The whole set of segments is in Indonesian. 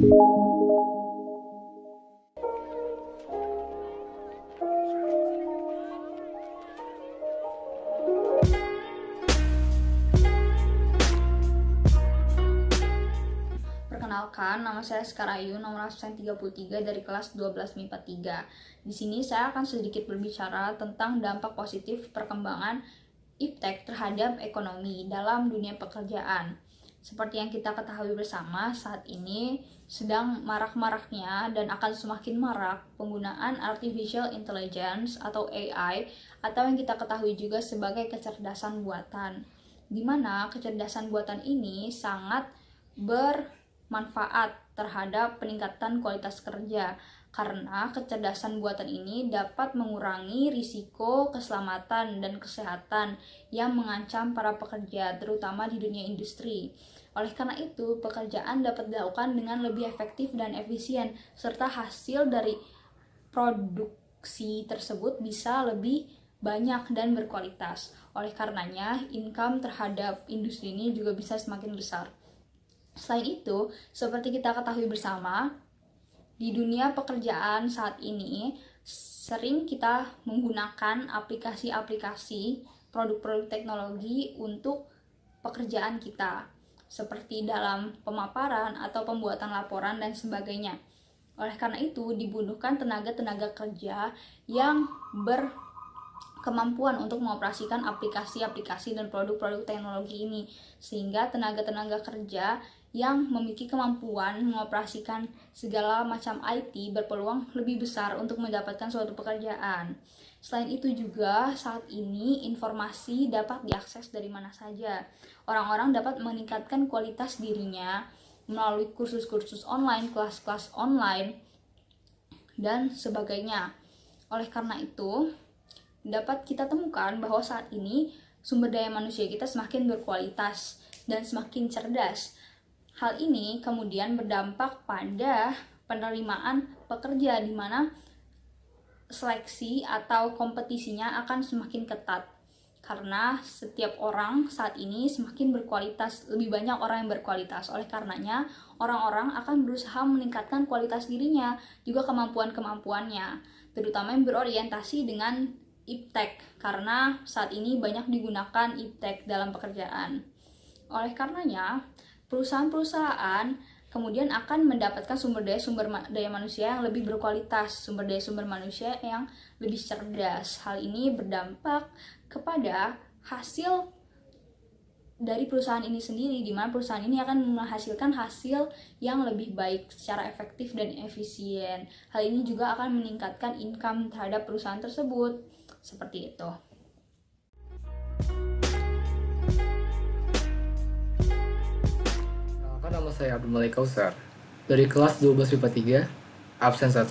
Perkenalkan, nama saya Sekarayu, nomor absen 33 dari kelas 12 MIPA 3. Di sini saya akan sedikit berbicara tentang dampak positif perkembangan iptek terhadap ekonomi dalam dunia pekerjaan. Seperti yang kita ketahui bersama, saat ini sedang marak-maraknya dan akan semakin marak penggunaan Artificial Intelligence atau AI, atau yang kita ketahui juga sebagai kecerdasan buatan. Di mana kecerdasan buatan ini sangat bermanfaat terhadap peningkatan kualitas kerja, karena kecerdasan buatan ini dapat mengurangi risiko keselamatan dan kesehatan yang mengancam para pekerja, terutama di dunia industri. Oleh karena itu, pekerjaan dapat dilakukan dengan lebih efektif dan efisien, serta hasil dari produksi tersebut bisa lebih banyak dan berkualitas. Oleh karenanya, income terhadap industri ini juga bisa semakin besar. Selain itu, seperti kita ketahui bersama, di dunia pekerjaan saat ini sering kita menggunakan aplikasi-aplikasi produk-produk teknologi untuk pekerjaan kita, seperti dalam pemaparan atau pembuatan laporan dan sebagainya. Oleh karena itu, dibutuhkan tenaga-tenaga kerja yang berkemampuan untuk mengoperasikan aplikasi-aplikasi dan produk-produk teknologi ini, sehingga tenaga-tenaga kerja yang memiliki kemampuan mengoperasikan segala macam IT berpeluang lebih besar untuk mendapatkan suatu pekerjaan. Selain itu juga, saat ini informasi dapat diakses dari mana saja. Orang-orang dapat meningkatkan kualitas dirinya melalui kursus-kursus online, kelas-kelas online, dan sebagainya. Oleh karena itu, dapat kita temukan bahwa saat ini sumber daya manusia kita semakin berkualitas dan semakin cerdas. Hal ini kemudian berdampak pada penerimaan pekerja, di mana seleksi atau kompetisinya akan semakin ketat, karena setiap orang saat ini semakin berkualitas, lebih banyak orang yang berkualitas. Oleh karenanya, orang-orang akan berusaha meningkatkan kualitas dirinya, juga kemampuan-kemampuannya, terutama yang berorientasi dengan iptek, karena saat ini banyak digunakan iptek dalam pekerjaan. Oleh karenanya, perusahaan-perusahaan kemudian akan mendapatkan sumber daya manusia yang lebih berkualitas, sumber daya manusia yang lebih cerdas. Hal ini berdampak kepada hasil dari perusahaan ini sendiri, di mana perusahaan ini akan menghasilkan hasil yang lebih baik secara efektif dan efisien. Hal ini juga akan meningkatkan income terhadap perusahaan tersebut. Seperti itu. Nama saya Abdul Malik Kausar, dari kelas 12 MIPA 3, absen 1.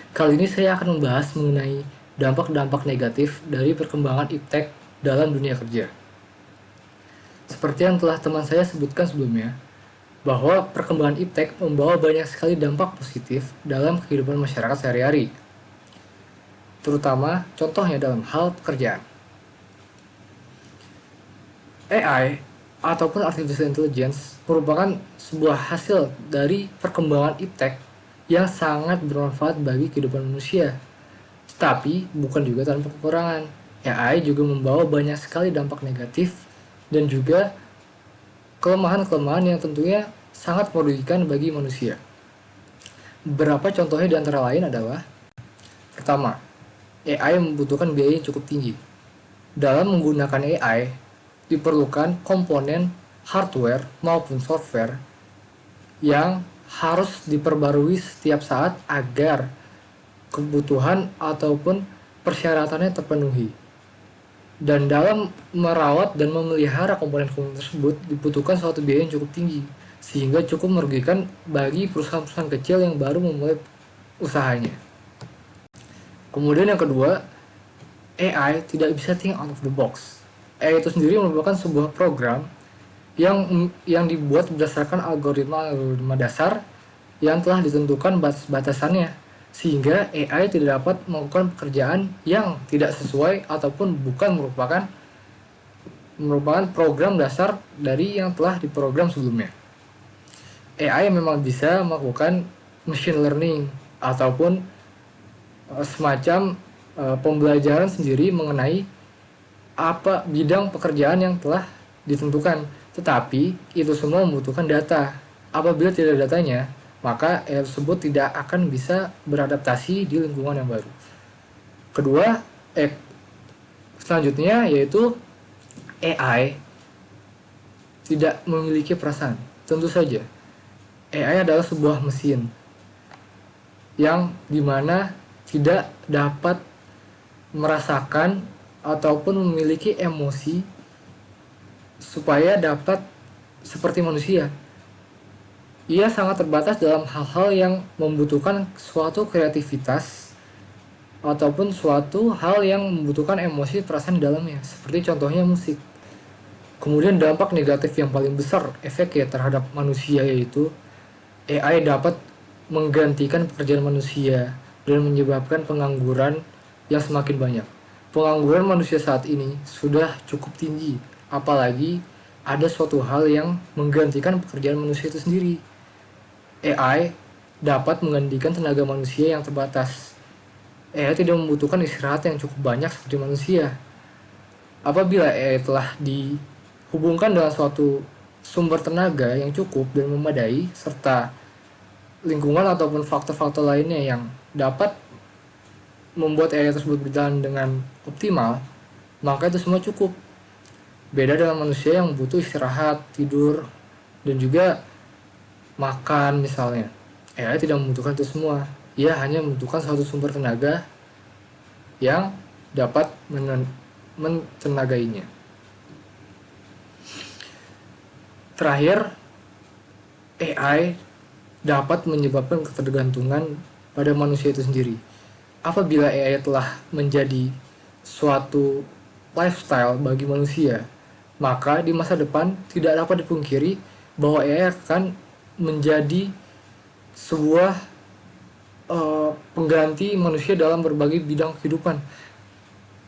Kali ini saya akan membahas mengenai dampak-dampak negatif dari perkembangan iptek dalam dunia kerja. Seperti yang telah teman saya sebutkan sebelumnya, bahwa perkembangan iptek membawa banyak sekali dampak positif dalam kehidupan masyarakat sehari-hari, terutama contohnya dalam hal pekerjaan. AI ataupun Artificial Intelligence merupakan sebuah hasil dari perkembangan iptek yang sangat bermanfaat bagi kehidupan manusia. Tetapi bukan juga tanpa kekurangan. AI juga membawa banyak sekali dampak negatif dan juga kelemahan-kelemahan yang tentunya sangat merugikan bagi manusia. Beberapa contohnya di antara lain adalah: pertama, AI membutuhkan biaya yang cukup tinggi. Dalam menggunakan AI, diperlukan komponen hardware maupun software yang harus diperbarui setiap saat agar kebutuhan ataupun persyaratannya terpenuhi. Dan dalam merawat dan memelihara komponen-komponen tersebut dibutuhkan suatu biaya yang cukup tinggi, sehingga cukup merugikan bagi perusahaan-perusahaan kecil yang baru memulai usahanya. Kemudian yang kedua, AI tidak bisa think out of the box. AI itu sendiri merupakan sebuah program yang dibuat berdasarkan algoritma dasar yang telah ditentukan batas-batasannya, sehingga AI tidak dapat melakukan pekerjaan yang tidak sesuai ataupun bukan merupakan program dasar dari yang telah diprogram sebelumnya. AI memang bisa melakukan machine learning ataupun semacam pembelajaran sendiri mengenai apa bidang pekerjaan yang telah ditentukan. Tetapi itu semua membutuhkan data. Apabila tidak ada datanya, maka AI tersebut tidak akan bisa beradaptasi di lingkungan yang baru. Kedua, selanjutnya yaitu AI tidak memiliki perasaan. Tentu saja, AI adalah sebuah mesin yang dimana tidak dapat merasakan ataupun memiliki emosi supaya dapat seperti manusia. Ia sangat terbatas dalam hal-hal yang membutuhkan suatu kreativitas ataupun suatu hal yang membutuhkan emosi perasaan di dalamnya, seperti contohnya musik. Kemudian dampak negatif yang paling besar efeknya terhadap manusia yaitu AI dapat menggantikan pekerjaan manusia dan menyebabkan pengangguran yang semakin banyak. Pengangguran manusia saat ini sudah cukup tinggi, apalagi ada suatu hal yang menggantikan pekerjaan manusia itu sendiri. AI dapat menggantikan tenaga manusia yang terbatas. AI tidak membutuhkan istirahat yang cukup banyak seperti manusia. Apabila AI telah dihubungkan dengan suatu sumber tenaga yang cukup dan memadai, serta lingkungan ataupun faktor-faktor lainnya yang dapat membuat AI tersebut berjalan dengan optimal, maka itu semua cukup. Beda dengan manusia yang butuh istirahat, tidur, dan juga makan misalnya. AI tidak membutuhkan itu semua. Ia hanya membutuhkan suatu sumber tenaga yang dapat mentenagainya. Terakhir, AI dapat menyebabkan ketergantungan pada manusia itu sendiri. Apabila AI telah menjadi suatu lifestyle bagi manusia, maka di masa depan tidak dapat dipungkiri bahwa AI akan menjadi sebuah pengganti manusia dalam berbagai bidang kehidupan.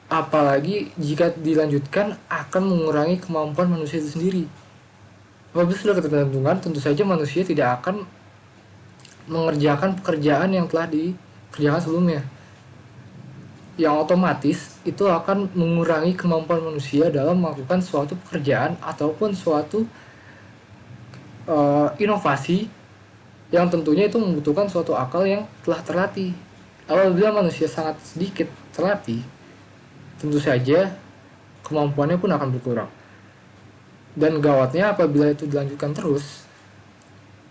Apalagi jika dilanjutkan akan mengurangi kemampuan manusia itu sendiri. Apabila sudah ketergantungan, tentu saja manusia tidak akan mengerjakan pekerjaan yang telah dikerjakan sebelumnya. Yang otomatis itu akan mengurangi kemampuan manusia dalam melakukan suatu pekerjaan ataupun suatu inovasi yang tentunya itu membutuhkan suatu akal yang telah terlatih. Apabila manusia sangat sedikit terlatih, tentu saja kemampuannya pun akan berkurang. Dan gawatnya apabila itu dilanjutkan terus,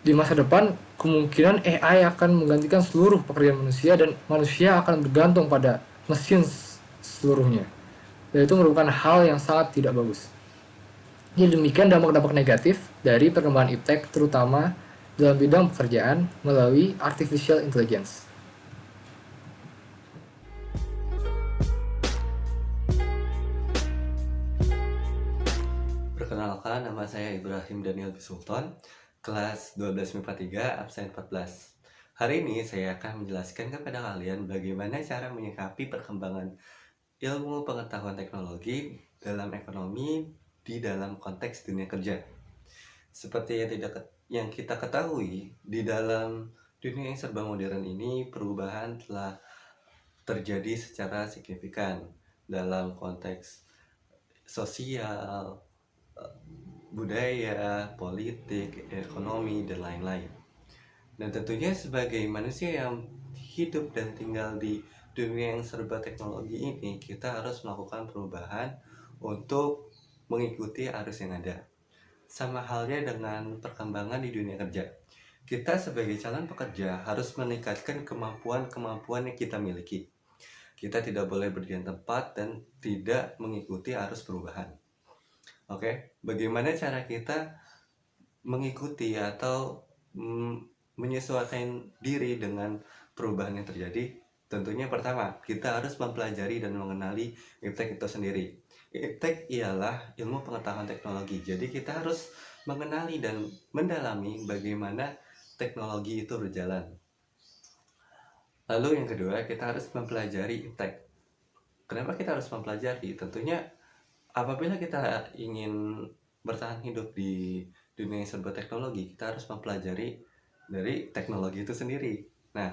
di masa depan kemungkinan AI akan menggantikan seluruh pekerjaan manusia dan manusia akan bergantung pada mesin seluruhnya. Dan itu merupakan hal yang sangat tidak bagus. Jadi demikian dampak-dampak negatif dari perkembangan iptek terutama dalam bidang pekerjaan melalui artificial intelligence. Perkenalkan, nama saya Ibrahim Daniel Bisultan, kelas 12 MIPA 3, absen 14. Hari ini saya akan menjelaskan kepada kalian bagaimana cara menyikapi perkembangan ilmu pengetahuan teknologi dalam ekonomi di dalam konteks dunia kerja. Seperti yang kita ketahui, di dalam dunia yang serba modern ini perubahan telah terjadi secara signifikan dalam konteks sosial, budaya, politik, ekonomi, dan lain-lain. Dan tentunya sebagai manusia yang hidup dan tinggal di dunia yang serba teknologi ini, kita harus melakukan perubahan untuk mengikuti arus yang ada. Sama halnya dengan perkembangan di dunia kerja. Kita sebagai calon pekerja harus meningkatkan kemampuan-kemampuan yang kita miliki. Kita tidak boleh berdiam tempat dan tidak mengikuti arus perubahan. Oke, bagaimana cara kita mengikuti atau menyesuaikan diri dengan perubahan yang terjadi? Tentunya pertama, kita harus mempelajari dan mengenali iptek itu sendiri. Iptek ialah ilmu pengetahuan teknologi. Jadi kita harus mengenali dan mendalami bagaimana teknologi itu berjalan. Lalu yang kedua, kita harus mempelajari iptek. Kenapa kita harus mempelajari? Tentunya apabila kita ingin bertahan hidup di dunia yang serba teknologi, kita harus mempelajari dari teknologi itu sendiri. Nah,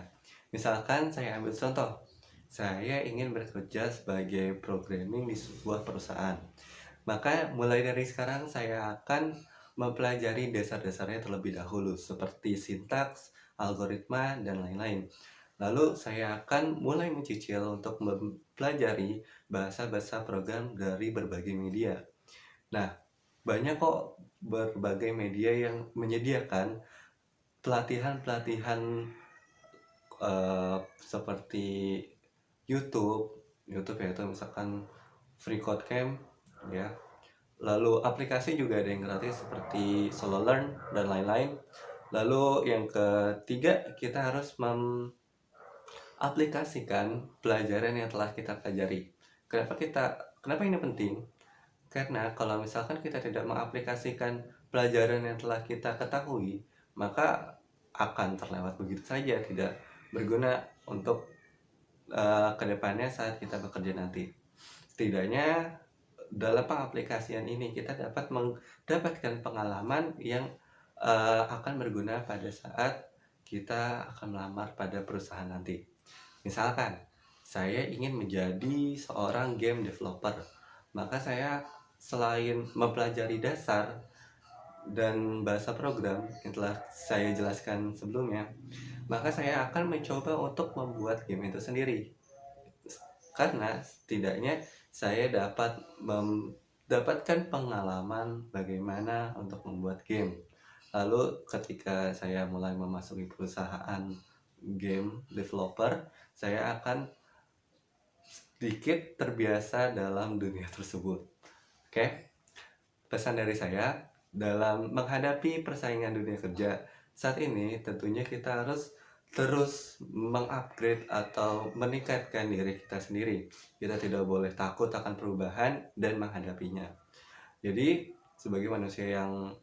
misalkan saya ambil contoh, saya ingin bekerja sebagai programming di sebuah perusahaan. Maka mulai dari sekarang saya akan mempelajari dasar-dasarnya terlebih dahulu, seperti sintaks, algoritma, dan lain-lain. Lalu saya akan mulai mencicil untuk mempelajari bahasa-bahasa program dari berbagai media. Nah, banyak kok berbagai media yang menyediakan pelatihan-pelatihan seperti YouTube ya, itu misalkan Free Code Camp ya. Lalu aplikasi juga ada yang gratis seperti Solo Learn dan lain-lain. Lalu yang ketiga, kita harus mengaplikasikan pelajaran yang telah kita pelajari. Kenapa ini penting? Karena kalau misalkan kita tidak mengaplikasikan pelajaran yang telah kita ketahui, maka akan terlewat begitu saja, tidak berguna untuk kedepannya saat kita bekerja nanti. Setidaknya dalam pengaplikasian ini kita dapat mendapatkan pengalaman yang akan berguna pada saat kita akan melamar pada perusahaan nanti. Misalkan saya ingin menjadi seorang game developer, maka saya selain mempelajari dasar dan bahasa program yang telah saya jelaskan sebelumnya, maka saya akan mencoba untuk membuat game itu sendiri. Karena setidaknya saya dapat mendapatkan pengalaman bagaimana untuk membuat game. Lalu ketika saya mulai memasuki perusahaan game developer, saya akan sedikit terbiasa dalam dunia tersebut. Oke? Pesan dari saya, dalam menghadapi persaingan dunia kerja saat ini, tentunya kita harus terus mengupgrade atau meningkatkan diri kita sendiri. Kita tidak boleh takut akan perubahan dan menghadapinya. Jadi, sebagai manusia yang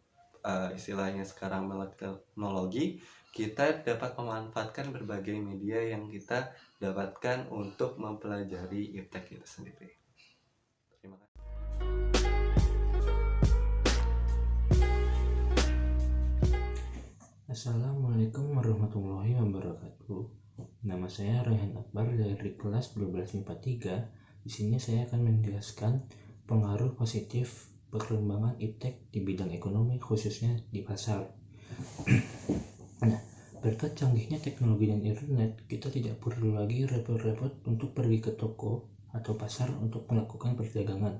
istilahnya sekarang melek teknologi, kita dapat memanfaatkan berbagai media yang kita dapatkan untuk mempelajari iptek itu sendiri. Terima kasih. Assalamualaikum warahmatullahi wabarakatuh. Nama saya Rehan Akbar dari kelas 1243. Di sini saya akan menjelaskan pengaruh positif perkembangan iptek di bidang ekonomi, khususnya di pasar. Nah, berkat canggihnya teknologi dan internet, kita tidak perlu lagi repot-repot untuk pergi ke toko atau pasar untuk melakukan perdagangan.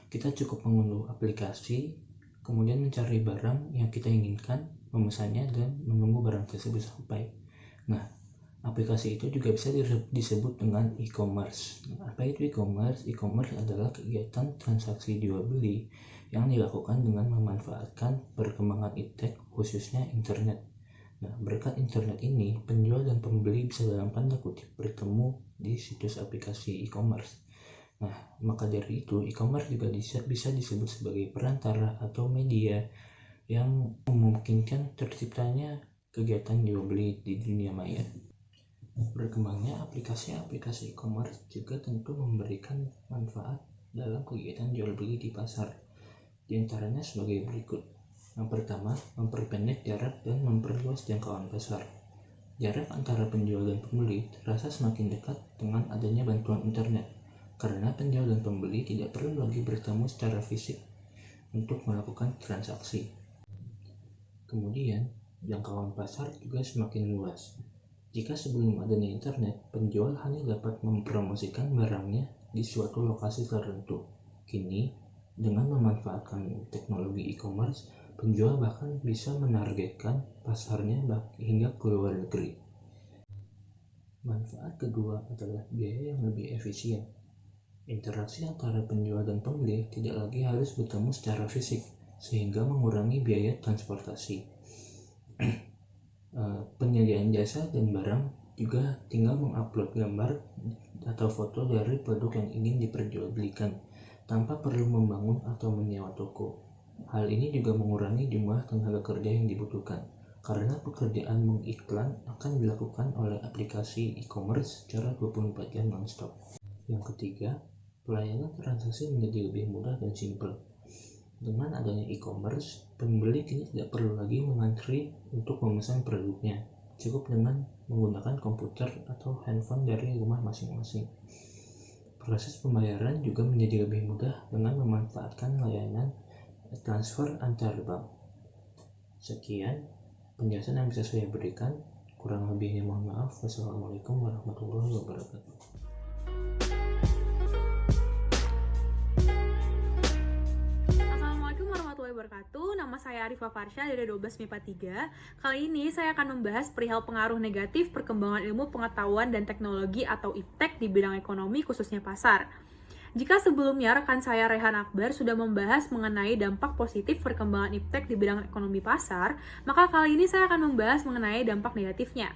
Kita cukup mengunduh aplikasi, kemudian mencari barang yang kita inginkan, memesannya, dan menunggu barang tersebut sampai. Nah, aplikasi itu juga bisa disebut dengan e-commerce. Apa itu e-commerce? E-commerce adalah kegiatan transaksi jual beli yang dilakukan dengan memanfaatkan perkembangan iptek, khususnya internet. Nah, berkat internet ini, penjual dan pembeli bisa dalam tanda kutip bertemu di situs aplikasi e-commerce. Nah, maka dari itu, e-commerce juga bisa disebut sebagai perantara atau media yang memungkinkan terciptanya kegiatan jual beli di dunia maya. Berkembangnya aplikasi-aplikasi e-commerce juga tentu memberikan manfaat dalam kegiatan jual beli di pasar. Di antaranya sebagai berikut. Yang pertama, memperpendek jarak dan memperluas jangkauan pasar. Jarak antara penjual dan pembeli terasa semakin dekat dengan adanya bantuan internet, karena penjual dan pembeli tidak perlu lagi bertemu secara fisik untuk melakukan transaksi. Kemudian, jangkauan pasar juga semakin luas. Jika sebelum adanya internet, penjual hanya dapat mempromosikan barangnya di suatu lokasi tertentu. Kini, dengan memanfaatkan teknologi e-commerce, penjual bahkan bisa menargetkan pasarnya hingga ke luar negeri. Manfaat kedua adalah biaya yang lebih efisien. Interaksi antara penjual dan pembeli tidak lagi harus bertemu secara fisik, sehingga mengurangi biaya transportasi. Penyediaan jasa dan barang juga tinggal mengupload gambar atau foto dari produk yang ingin diperjualbelikan tanpa perlu membangun atau menyewa toko. Hal ini juga mengurangi jumlah tenaga kerja yang dibutuhkan, karena pekerjaan mengiklan akan dilakukan oleh aplikasi e-commerce secara 24 jam non-stop. Yang ketiga, pelayanan transaksi menjadi lebih mudah dan simpel. Dengan adanya e-commerce, pembeli kini tidak perlu lagi mengantri untuk memesan produknya. Cukup dengan menggunakan komputer atau handphone dari rumah masing-masing. Proses pembayaran juga menjadi lebih mudah dengan memanfaatkan layanan transfer antar bank. Sekian penjelasan yang bisa saya berikan. Kurang lebihnya mohon maaf. Wassalamualaikum warahmatullahi wabarakatuh. Assalamualaikum warahmatullahi wabarakatuh. Nama saya Arifah Farsha dari 12 MIPA 3. Kali ini saya akan membahas perihal pengaruh negatif perkembangan ilmu pengetahuan dan teknologi atau IPTEK di bidang ekonomi khususnya pasar. Jika sebelumnya rekan saya Rehan Akbar sudah membahas mengenai dampak positif perkembangan IPTEK di bidang ekonomi pasar, maka kali ini saya akan membahas mengenai dampak negatifnya.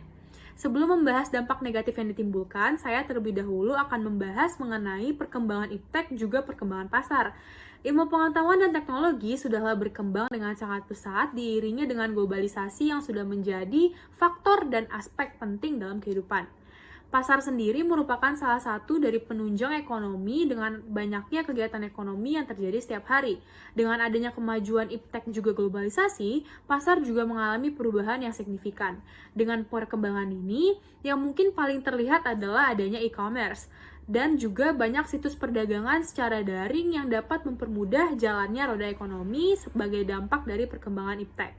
Sebelum membahas dampak negatif yang ditimbulkan, saya terlebih dahulu akan membahas mengenai perkembangan IPTEK juga perkembangan pasar. Ilmu pengetahuan dan teknologi sudahlah berkembang dengan sangat pesat diiringi dengan globalisasi yang sudah menjadi faktor dan aspek penting dalam kehidupan. Pasar sendiri merupakan salah satu dari penunjang ekonomi dengan banyaknya kegiatan ekonomi yang terjadi setiap hari. Dengan adanya kemajuan IPTEK juga globalisasi, pasar juga mengalami perubahan yang signifikan. Dengan perkembangan ini, yang mungkin paling terlihat adalah adanya e-commerce. Dan juga banyak situs perdagangan secara daring yang dapat mempermudah jalannya roda ekonomi sebagai dampak dari perkembangan IPTEK.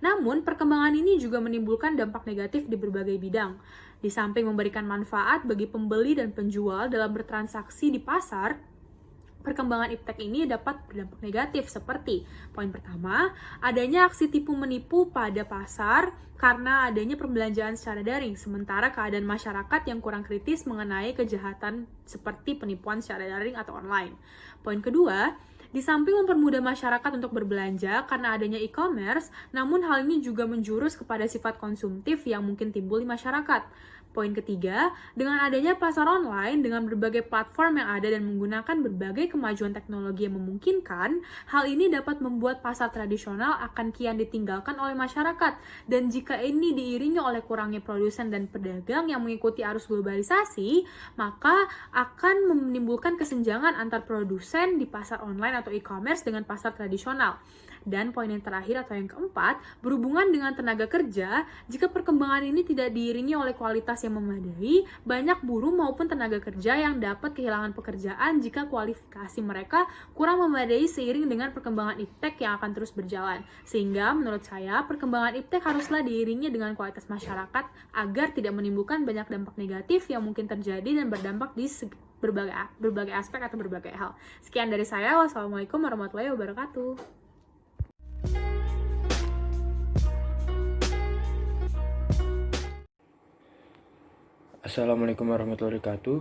Namun, perkembangan ini juga menimbulkan dampak negatif di berbagai bidang. Di samping memberikan manfaat bagi pembeli dan penjual dalam bertransaksi di pasar, perkembangan IPTEK ini dapat berdampak negatif seperti poin pertama, adanya aksi tipu menipu pada pasar karena adanya perbelanjaan secara daring, sementara keadaan masyarakat yang kurang kritis mengenai kejahatan seperti penipuan secara daring atau online. Poin kedua, di samping mempermudah masyarakat untuk berbelanja karena adanya e-commerce, namun hal ini juga menjurus kepada sifat konsumtif yang mungkin timbul di masyarakat. Poin ketiga, dengan adanya pasar online dengan berbagai platform yang ada dan menggunakan berbagai kemajuan teknologi yang memungkinkan, hal ini dapat membuat pasar tradisional akan kian ditinggalkan oleh masyarakat. Dan jika ini diiringi oleh kurangnya produsen dan pedagang yang mengikuti arus globalisasi, maka akan menimbulkan kesenjangan antar produsen di pasar online atau e-commerce dengan pasar tradisional. Dan poin yang terakhir atau yang keempat, berhubungan dengan tenaga kerja, jika perkembangan ini tidak diiringi oleh kualitas yang memadai, banyak buruh maupun tenaga kerja yang dapat kehilangan pekerjaan jika kualifikasi mereka kurang memadai seiring dengan perkembangan IPTEK yang akan terus berjalan. Sehingga menurut saya, perkembangan IPTEK haruslah diiringi dengan kualitas masyarakat agar tidak menimbulkan banyak dampak negatif yang mungkin terjadi dan berdampak di berbagai aspek atau berbagai hal. Sekian dari saya. Wassalamualaikum warahmatullahi wabarakatuh. Assalamualaikum warahmatullahi wabarakatuh.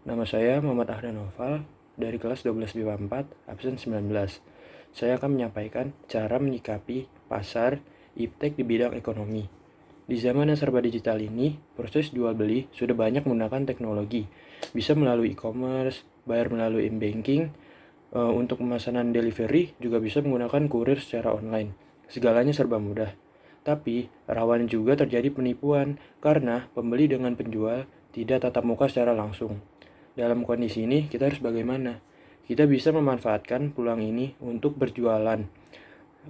Nama saya Muhammad Ahdan Noval dari kelas 12 BIPA 4, absen 19. Saya akan menyampaikan cara menyikapi pasar IPTEK di bidang ekonomi. Di zaman yang serba digital ini, proses jual beli sudah banyak menggunakan teknologi. Bisa melalui e-commerce, bayar melalui e-banking, untuk pemesanan delivery juga bisa menggunakan kurir secara online. Segalanya serba mudah. Tapi, rawan juga terjadi penipuan karena pembeli dengan penjual tidak tatap muka secara langsung. Dalam kondisi ini, kita harus bagaimana? Kita bisa memanfaatkan peluang ini untuk berjualan.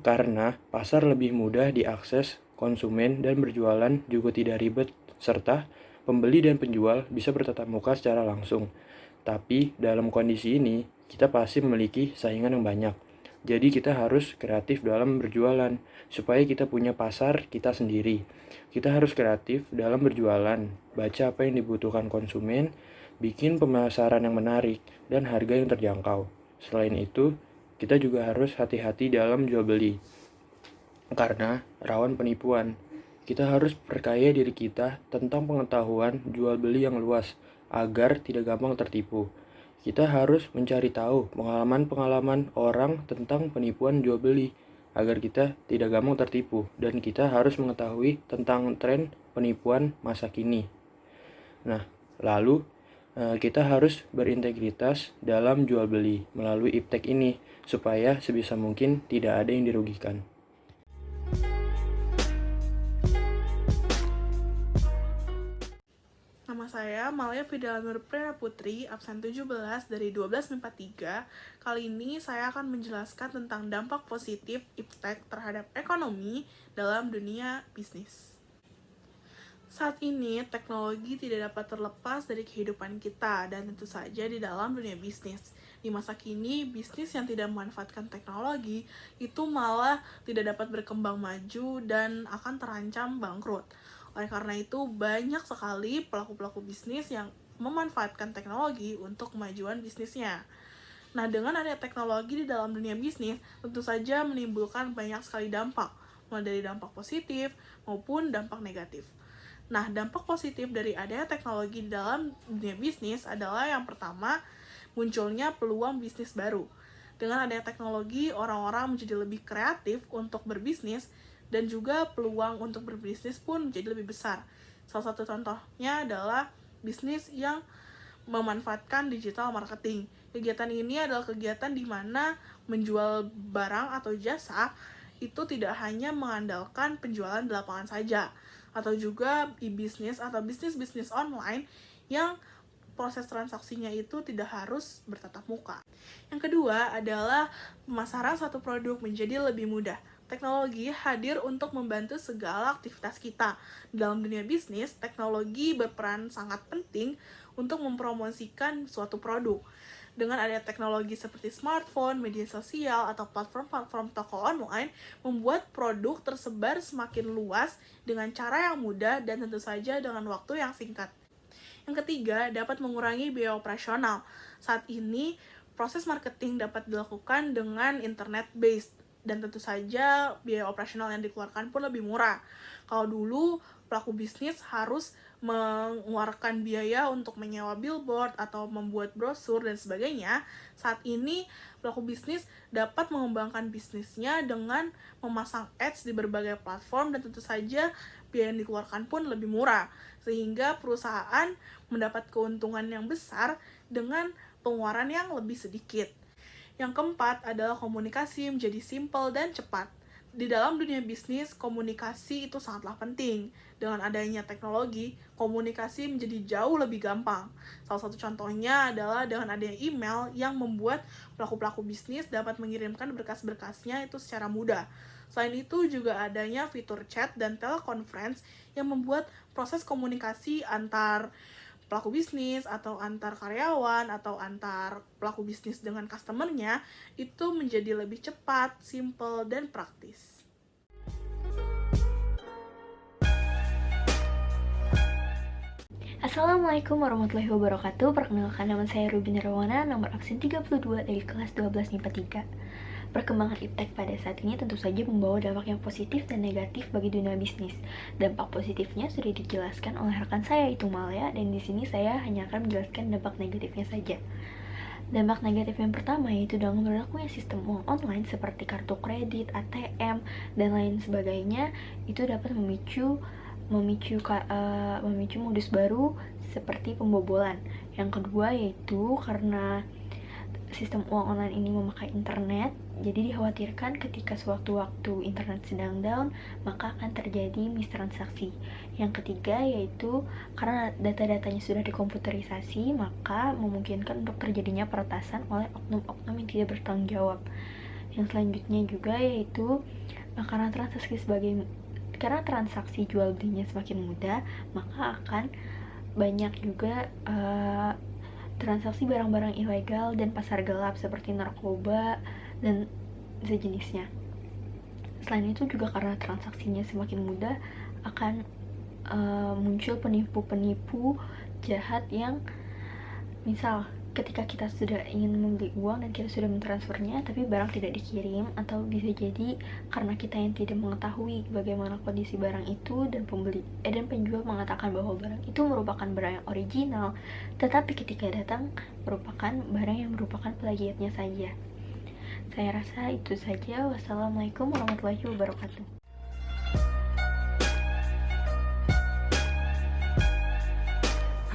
Karena pasar lebih mudah diakses konsumen dan berjualan juga tidak ribet, serta pembeli dan penjual bisa bertatap muka secara langsung. Tapi, dalam kondisi ini, kita pasti memiliki saingan yang banyak. Jadi kita harus kreatif dalam berjualan, supaya kita punya pasar kita sendiri. Kita harus kreatif dalam berjualan, baca apa yang dibutuhkan konsumen, bikin pemasaran yang menarik, dan harga yang terjangkau. Selain itu, kita juga harus hati-hati dalam jual beli, karena rawan penipuan. Kita harus perkaya diri kita tentang pengetahuan jual beli yang luas, agar tidak gampang tertipu. Kita harus mencari tahu pengalaman-pengalaman orang tentang penipuan jual beli agar kita tidak gampang tertipu, dan kita harus mengetahui tentang tren penipuan masa kini. Nah, lalu kita harus berintegritas dalam jual beli melalui IPTEK ini supaya sebisa mungkin tidak ada yang dirugikan. Nama nama saya Malia Fidela Nurprera Putri, absen 17 dari 12 MIPA 3. Kali ini saya akan menjelaskan tentang dampak positif iptek terhadap ekonomi dalam dunia bisnis. Saat ini, teknologi tidak dapat terlepas dari kehidupan kita dan tentu saja di dalam dunia bisnis. Di masa kini, bisnis yang tidak memanfaatkan teknologi itu malah tidak dapat berkembang maju dan akan terancam bangkrut. Oleh karena itu, banyak sekali pelaku-pelaku bisnis yang memanfaatkan teknologi untuk kemajuan bisnisnya. Nah, dengan adanya teknologi di dalam dunia bisnis, tentu saja menimbulkan banyak sekali dampak, mulai dari dampak positif maupun dampak negatif. Nah, dampak positif dari adanya teknologi di dalam dunia bisnis adalah yang pertama, munculnya peluang bisnis baru. Dengan adanya teknologi, orang-orang menjadi lebih kreatif untuk berbisnis, dan juga peluang untuk berbisnis pun menjadi lebih besar. Salah satu contohnya adalah bisnis yang memanfaatkan digital marketing. Kegiatan ini adalah kegiatan di mana menjual barang atau jasa itu tidak hanya mengandalkan penjualan di lapangan saja, atau juga e-bisnis atau bisnis-bisnis online yang proses transaksinya itu tidak harus bertatap muka. Yang kedua adalah pemasaran suatu produk menjadi lebih mudah. Teknologi hadir untuk membantu segala aktivitas kita. Dalam dunia bisnis, teknologi berperan sangat penting untuk mempromosikan suatu produk. Dengan adanya teknologi seperti smartphone, media sosial, atau platform-platform toko online, membuat produk tersebar semakin luas dengan cara yang mudah dan tentu saja dengan waktu yang singkat. Yang ketiga, dapat mengurangi biaya operasional. Saat ini, proses marketing dapat dilakukan dengan internet-based, dan tentu saja biaya operasional yang dikeluarkan pun lebih murah. Kalau dulu pelaku bisnis harus mengeluarkan biaya untuk menyewa billboard atau membuat brosur dan sebagainya, saat ini pelaku bisnis dapat mengembangkan bisnisnya dengan memasang ads di berbagai platform dan tentu saja biaya yang dikeluarkan pun lebih murah, sehingga perusahaan mendapat keuntungan yang besar dengan pengeluaran yang lebih sedikit. Yang keempat adalah komunikasi menjadi simpel dan cepat. Di dalam dunia bisnis, komunikasi itu sangatlah penting. Dengan adanya teknologi, komunikasi menjadi jauh lebih gampang. Salah satu contohnya adalah dengan adanya email yang membuat pelaku-pelaku bisnis dapat mengirimkan berkas-berkasnya itu secara mudah. Selain itu juga adanya fitur chat dan teleconference yang membuat proses komunikasi antar pelaku bisnis atau antar karyawan atau antar pelaku bisnis dengan customer-nya itu menjadi lebih cepat, simple, dan praktis. Assalamualaikum warahmatullahi wabarakatuh. Perkenalkan, nama saya Ruby Nirwana, nomor absen 32 dari kelas 12 MIPA 3. Perkembangan iptek pada saat ini tentu saja membawa dampak yang positif dan negatif bagi dunia bisnis. Dampak positifnya sudah dijelaskan oleh rekan saya itu Malia, dan di sini saya hanya akan menjelaskan dampak negatifnya saja. Dampak negatif yang pertama yaitu dengan berlakunya sistem uang online seperti kartu kredit, ATM, dan lain sebagainya, itu dapat memicu modus baru seperti pembobolan. Yang kedua yaitu karena sistem uang online ini memakai internet, jadi dikhawatirkan ketika sewaktu-waktu internet sedang down, maka akan terjadi mistransaksi. Yang ketiga yaitu karena data-datanya sudah dikomputerisasi, maka memungkinkan untuk terjadinya peretasan oleh oknum-oknum yang tidak bertanggung jawab. Yang selanjutnya juga yaitu karena transaksi jual belinya semakin mudah, maka akan banyak juga transaksi barang-barang ilegal dan pasar gelap seperti narkoba dan sejenisnya. Selain itu juga karena transaksinya semakin mudah, akan muncul penipu-penipu jahat yang misal ketika kita sudah ingin membeli uang dan kita sudah mentransfernya tapi barang tidak dikirim, atau bisa jadi karena kita yang tidak mengetahui bagaimana kondisi barang itu dan penjual mengatakan bahwa barang itu merupakan barang yang original, tetapi ketika datang merupakan barang yang merupakan plagiatnya saja. Saya rasa itu saja. Wassalamualaikum warahmatullahi wabarakatuh.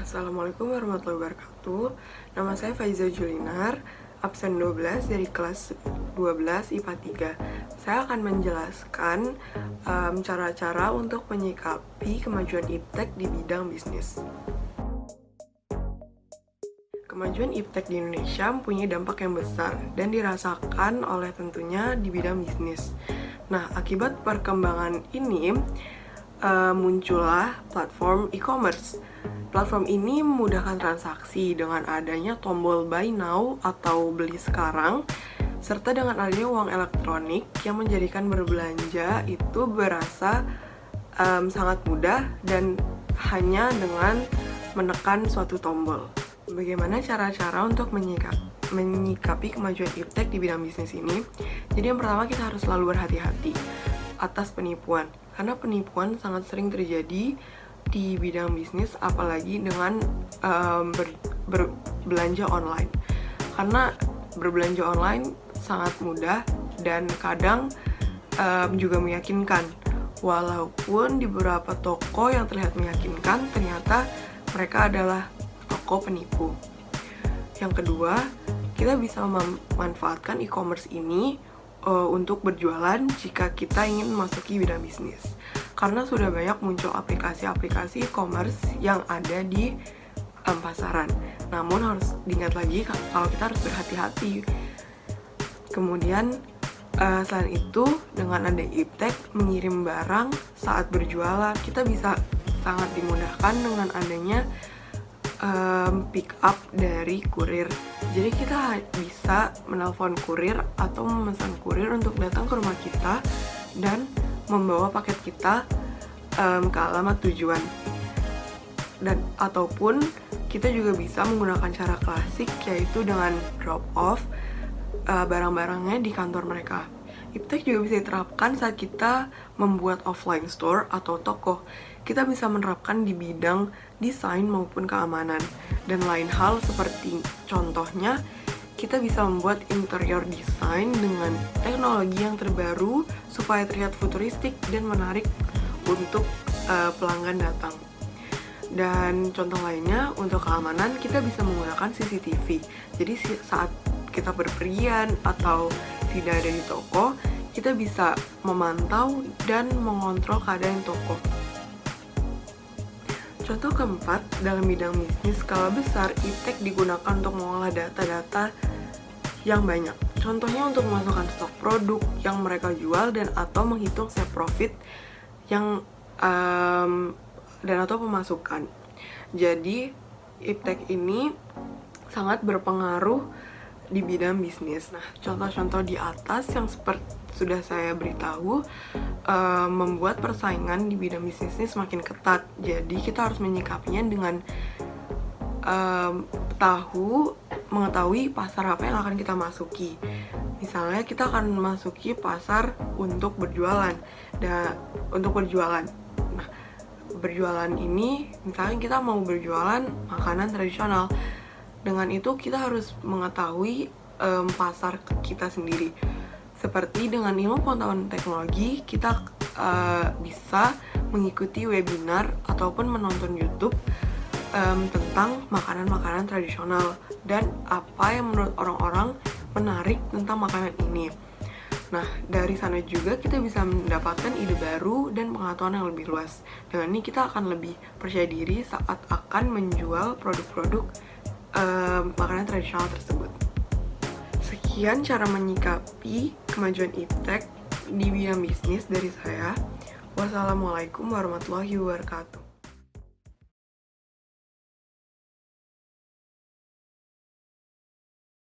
Assalamualaikum warahmatullahi wabarakatuh. Nama saya Faiza Julinar, absen 12 dari kelas 12 IPA 3. Saya akan menjelaskan cara-cara untuk menyikapi kemajuan iptek di bidang bisnis. kemajuan iptek di Indonesia mempunyai dampak yang besar dan dirasakan oleh tentunya di bidang bisnis. Nah, akibat perkembangan ini muncullah platform e-commerce. Platform ini memudahkan transaksi dengan adanya tombol buy now atau beli sekarang, serta dengan adanya uang elektronik yang menjadikan berbelanja itu berasa sangat mudah dan hanya dengan menekan suatu tombol. Bagaimana cara-cara untuk menyikapi kemajuan iptek di bidang bisnis ini? Jadi yang pertama, kita harus selalu berhati-hati atas penipuan, karena penipuan sangat sering terjadi di bidang bisnis, apalagi dengan berbelanja online. Karena berbelanja online sangat mudah dan kadang juga meyakinkan, walaupun di beberapa toko yang terlihat meyakinkan ternyata mereka adalah toko penipu. Yang kedua, kita bisa memanfaatkan e-commerce ini untuk berjualan jika kita ingin memasuki bidang bisnis. Karena sudah banyak muncul aplikasi-aplikasi e-commerce yang ada di pasaran. Namun harus diingat lagi kalau kita harus berhati-hati. Kemudian selain itu, dengan ada iptek mengirim barang saat berjualan, kita bisa sangat dimudahkan dengan adanya pick up dari kurir. Jadi kita bisa menelpon kurir atau memesan kurir untuk datang ke rumah kita dan membawa paket kita ke alamat tujuan. Dan ataupun kita juga bisa menggunakan cara klasik, yaitu dengan drop off barang-barangnya di kantor mereka. Iptek juga bisa diterapkan saat kita membuat offline store atau toko. Kita bisa menerapkan di bidang desain maupun keamanan. Dan lain hal seperti contohnya, kita bisa membuat interior design dengan teknologi yang terbaru supaya terlihat futuristik dan menarik untuk pelanggan datang. Dan contoh lainnya, untuk keamanan kita bisa menggunakan CCTV. Jadi saat kita berpergian atau tidak ada di toko, kita bisa memantau dan mengontrol keadaan toko. Contoh keempat, dalam bidang bisnis skala besar, iptek digunakan untuk mengolah data-data yang banyak. Contohnya untuk memasukkan stok produk yang mereka jual dan atau menghitung set profit yang dan atau pemasukan. Jadi iptek ini sangat berpengaruh di bidang bisnis. Nah, contoh-contoh di atas yang seperti sudah saya beritahu membuat persaingan di bidang bisnis ini semakin ketat. Jadi kita harus menyikapinya dengan mengetahui pasar apa yang akan kita masuki. Misalnya kita akan memasuki pasar untuk berjualan. Nah, berjualan ini misalnya kita mau berjualan makanan tradisional. Dengan itu kita harus mengetahui pasar kita sendiri. Seperti dengan ilmu pengetahuan teknologi, kita bisa mengikuti webinar ataupun menonton YouTube tentang makanan-makanan tradisional dan apa yang menurut orang-orang menarik tentang makanan ini. Nah, dari sana juga kita bisa mendapatkan ide baru dan pengetahuan yang lebih luas. Dengan ini kita akan lebih percaya diri saat akan menjual produk-produk makanan tradisional tersebut. Sekian cara menyikapi kemajuan iptek di bidang bisnis dari saya. Wassalamualaikum warahmatullahi wabarakatuh.